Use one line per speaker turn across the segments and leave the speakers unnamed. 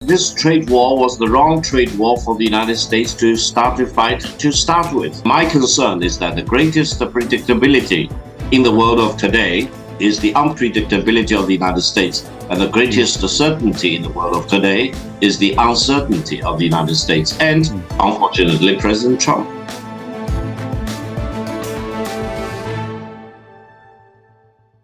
This trade war was the wrong trade war for the United States to start to fight to start with. My concern is that the greatest predictability in the world of today is the unpredictability of the United States, and the greatest certainty in the world of today is the uncertainty of the United States and, unfortunately, President Trump.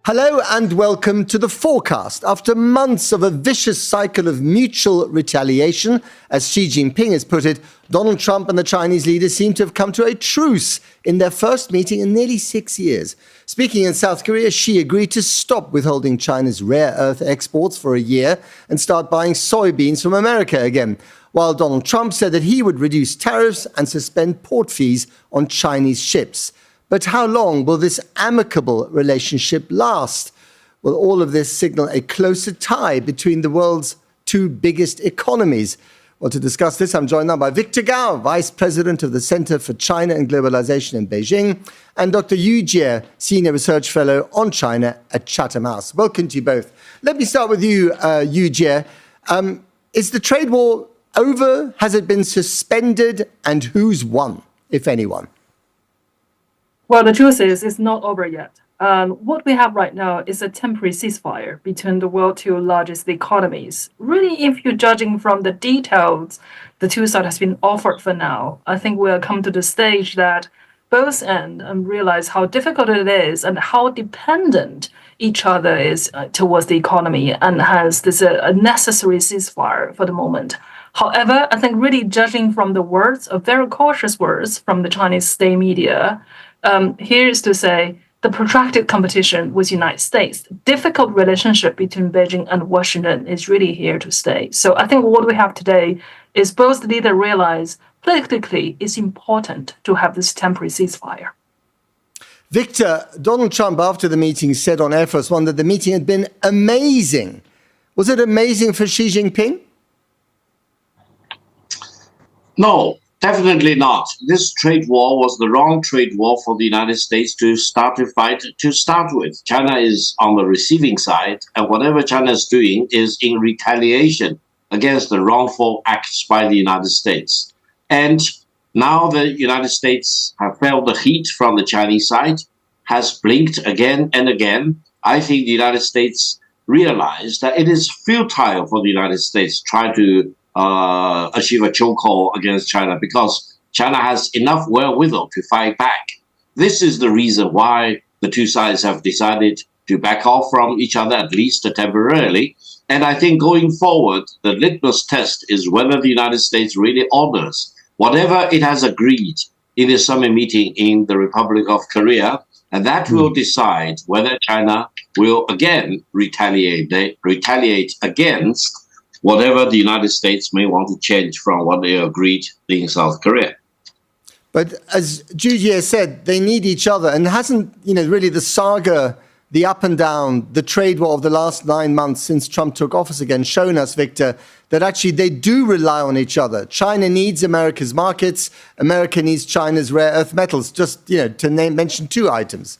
Hello and welcome to The Forecast. After months of a vicious cycle of mutual retaliation, as Xi Jinping has put it, Donald Trump and the Chinese leaders seem to have come to a truce in their first meeting in nearly 6 years. Speaking in South Korea, Xi agreed to stop withholding China's rare earth exports for a year and start buying soybeans from America again, while Donald Trump said that he would reduce tariffs and suspend port fees on Chinese ships. But how long will this amicable relationship last? Will all of this signal a closer tie between the world's two biggest economies? Well, to discuss this, I'm joined now by Victor Gao, Vice President of the Center for China and Globalization in Beijing, and Dr. Yu Jie, Senior Research Fellow on China at Chatham House. Welcome to you both. Let me start with you, Yu Jie. Is the trade war over? Has it been suspended? And who's won, if anyone?
Well, the truth is, it's not over yet. What we have right now is a temporary ceasefire between the world's two largest economies. Really, if you're judging from the details the two sides has been offered for now, I think we'll come to the stage that both ends realize how difficult it is and how dependent each other is towards the economy, and has this a necessary ceasefire for the moment. However, I think really judging from the words, very cautious words from the Chinese state media, here is to say the protracted competition with the United States, difficult relationship between Beijing and Washington is really here to stay. So I think what we have today is both leaders realize politically it's important to have this temporary ceasefire.
Victor, Donald Trump, after the meeting, said on Air Force One that the meeting had been amazing. Was it amazing for Xi Jinping?
No, definitely not. This trade war was the wrong trade war for the United States to start to fight to start with. China is on the receiving side, and whatever China is doing is in retaliation against the wrongful acts by the United States. And now the United States have felt the heat from the Chinese side, has blinked again and again. I think the United States realized that it is futile for the United States to try to achieve a chokehold against China, because China has enough wherewithal to fight back. This is the reason why the two sides have decided to back off from each other, at least temporarily. And I think going forward, the litmus test is whether the United States really honors whatever it has agreed in the summit meeting in the Republic of Korea, and that will decide whether China will again retaliate against whatever the United States may want to change from what they agreed in South Korea.
But as Julia said, they need each other. And hasn't, really the saga, the up and down, the trade war of the last 9 months since Trump took office again, shown us, Victor, that actually they do rely on each other. China needs America's markets. America needs China's rare earth metals, just, to mention two items.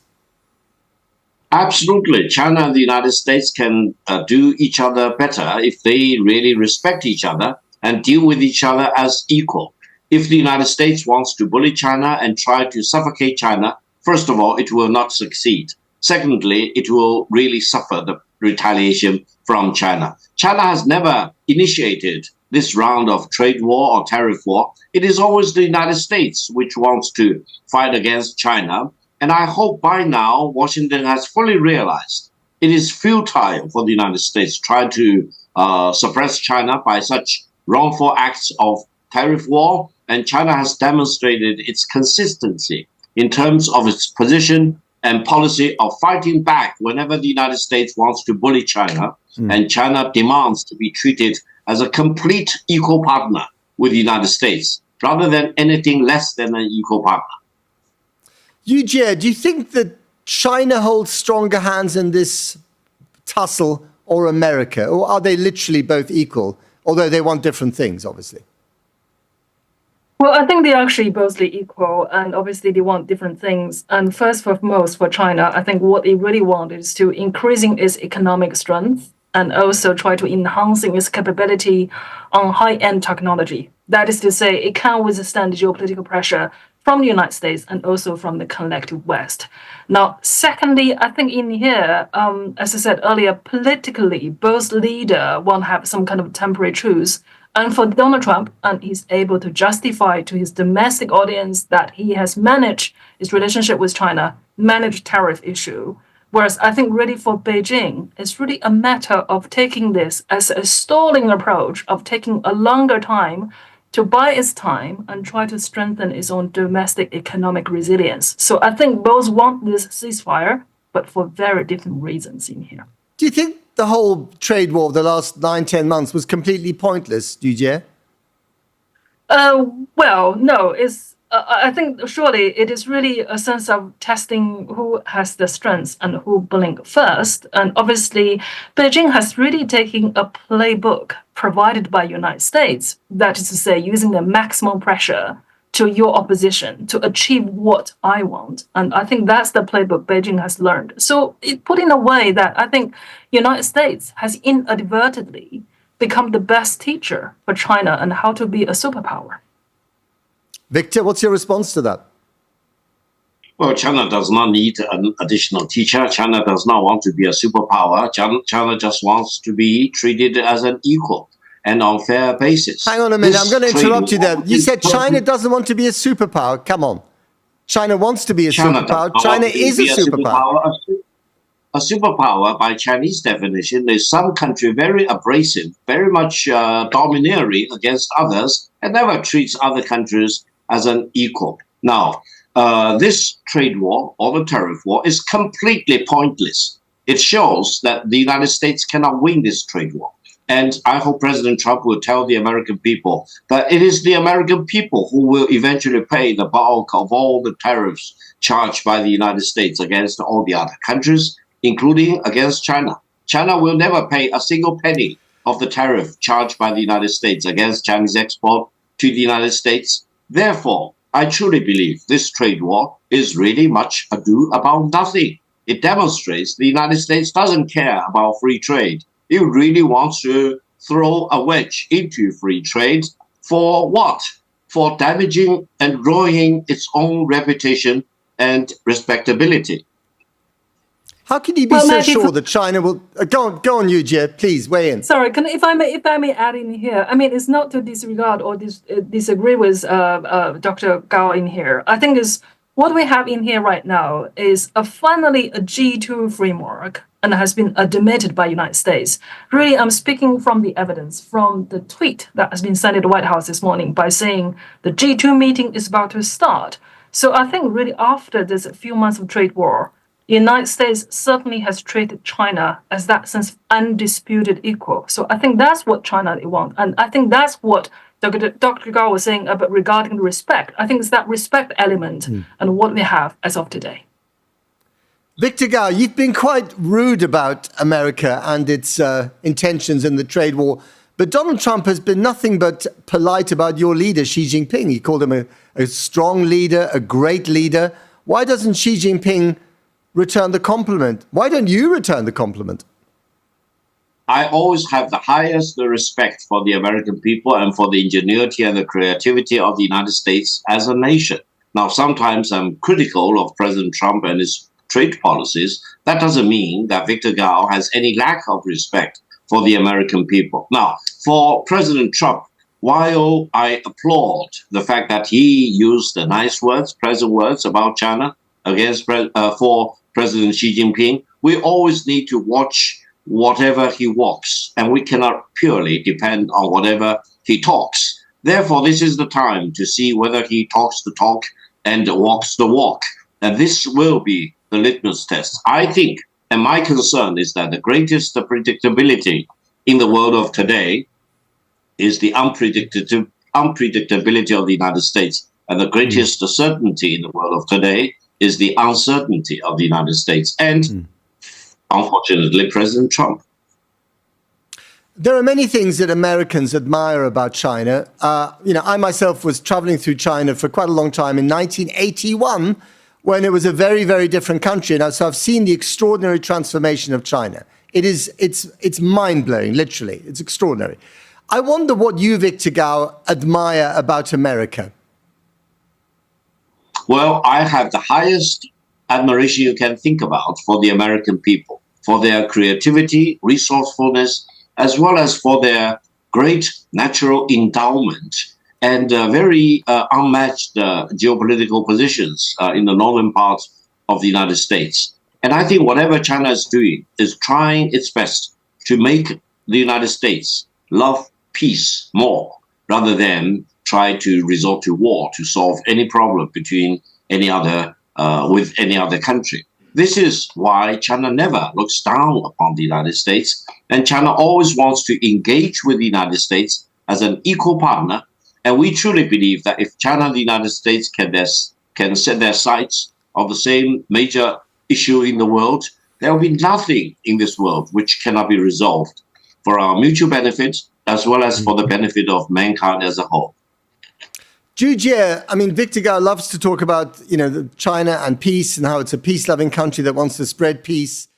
Absolutely. China and the United States can do each other better if they really respect each other and deal with each other as equal. If the United States wants to bully China and try to suffocate China, first of all, it will not succeed. Secondly, it will really suffer the retaliation from China. China has never initiated this round of trade war or tariff war. It is always the United States which wants to fight against China. And I hope by now Washington has fully realized it is futile for the United States to try to suppress China by such wrongful acts of tariff war. And China has demonstrated its consistency in terms of its position and policy of fighting back whenever the United States wants to bully China. And China demands to be treated as a complete equal partner with the United States, rather than anything less than an equal partner.
Yu Jie, do you think that China holds stronger hands in this tussle, or America? Or are they literally both equal, although they want different things, obviously?
Well, I think they're actually both equal, and obviously they want different things. And first and foremost for China, I think what they really want is to increasing its economic strength and also try to enhancing its capability on high-end technology. That is to say, it can withstand geopolitical pressure from the United States and also from the collective West. Now, secondly, I think in here, as I said earlier, politically, both leaders want to have some kind of temporary truce. And for Donald Trump, and he's able to justify to his domestic audience that he has managed his relationship with China, managed tariff issue. Whereas I think really for Beijing, it's really a matter of taking this as a stalling approach, of taking a longer time to buy its time and try to strengthen its own domestic economic resilience. So I think both want this ceasefire, but for very different reasons in here.
Do you think the whole trade war of the last 9-10 months was completely pointless, Jie?
Well, no. I think surely it is really a sense of testing who has the strengths and who blink first. And obviously, Beijing has really taken a playbook provided by the United States, that is to say, using the maximum pressure to your opposition to achieve what I want. And I think that's the playbook Beijing has learned. So it put in a way that I think the United States has inadvertently become the best teacher for China and how to be a superpower.
Victor, what's your response to that?
Well, China does not need an additional teacher. China does not want to be a superpower. China just wants to be treated as an equal and on fair basis.
Hang on a minute, I'm going to interrupt you there. You said China doesn't want to be a superpower. Come on. China wants to be a superpower. China is a superpower.
A superpower, by Chinese definition, is some country very abrasive, very much domineering against others, and never treats other countries as an equal. Now, this trade war or the tariff war is completely pointless. It shows that the United States cannot win this trade war. And I hope President Trump will tell the American people that it is the American people who will eventually pay the bulk of all the tariffs charged by the United States against all the other countries, including against China. China will never pay a single penny of the tariff charged by the United States against Chinese export to the United States. Therefore, I truly believe this trade war is really much ado about nothing. It demonstrates the United States doesn't care about free trade. It really wants to throw a wedge into free trade for what? For damaging and ruining its own reputation and respectability.
How can you be so sure that China will... Go on, Yu Jie, please, weigh in.
Sorry, if I may add in here, I mean, it's not to disregard or disagree with Dr. Gao in here. I think what we have in here right now is finally a G2 framework and has been admitted by the United States. Really, I'm speaking from the evidence, from the tweet that has been sent to the White House this morning by saying the G2 meeting is about to start. So I think really after this few months of trade war, the United States certainly has treated China as that sense of undisputed equal. So I think that's what China wants. And I think that's what Dr. Gao was saying about regarding the respect. I think it's that respect element and what we have as of today.
Victor Gao, you've been quite rude about America and its intentions in the trade war. But Donald Trump has been nothing but polite about your leader, Xi Jinping. He called him a strong leader, a great leader. Why doesn't Xi Jinping return the compliment? Why don't you return the compliment?
I always have the highest respect for the American people and for the ingenuity and the creativity of the United States as a nation. Now, sometimes I'm critical of President Trump and his trade policies. That doesn't mean that Victor Gao has any lack of respect for the American people. Now, for President Trump, while I applaud the fact that he used the nice words, pleasant words about China for President Xi Jinping, we always need to watch whatever he walks, and we cannot purely depend on whatever he talks. Therefore, this is the time to see whether he talks the talk and walks the walk. And this will be the litmus test. I think, and my concern is that the greatest predictability in the world of today is the unpredictability of the United States. And the greatest certainty in the world of today is the uncertainty of the United States and, unfortunately, President Trump.
There are many things that Americans admire about China. I myself was traveling through China for quite a long time in 1981, when it was a very, very different country. Now, so I've seen the extraordinary transformation of China it's mind-blowing, literally. It's extraordinary. I wonder what you, Victor Gao, admire about America.
Well, I have the highest admiration you can think about for the American people, for their creativity, resourcefulness, as well as for their great natural endowment and very unmatched geopolitical positions in the northern part of the United States. And I think whatever China is doing is trying its best to make the United States love peace more rather than try to resort to war to solve any problem between any other with any other country. This is why China never looks down upon the United States, and China always wants to engage with the United States as an equal partner. And we truly believe that if China and the United States can set their sights on the same major issue in the world, there will be nothing in this world which cannot be resolved for our mutual benefit as well as for the benefit of mankind as a whole.
Jujie, I mean, Victor Gao loves to talk about, China and peace and how it's a peace-loving country that wants to spread peace.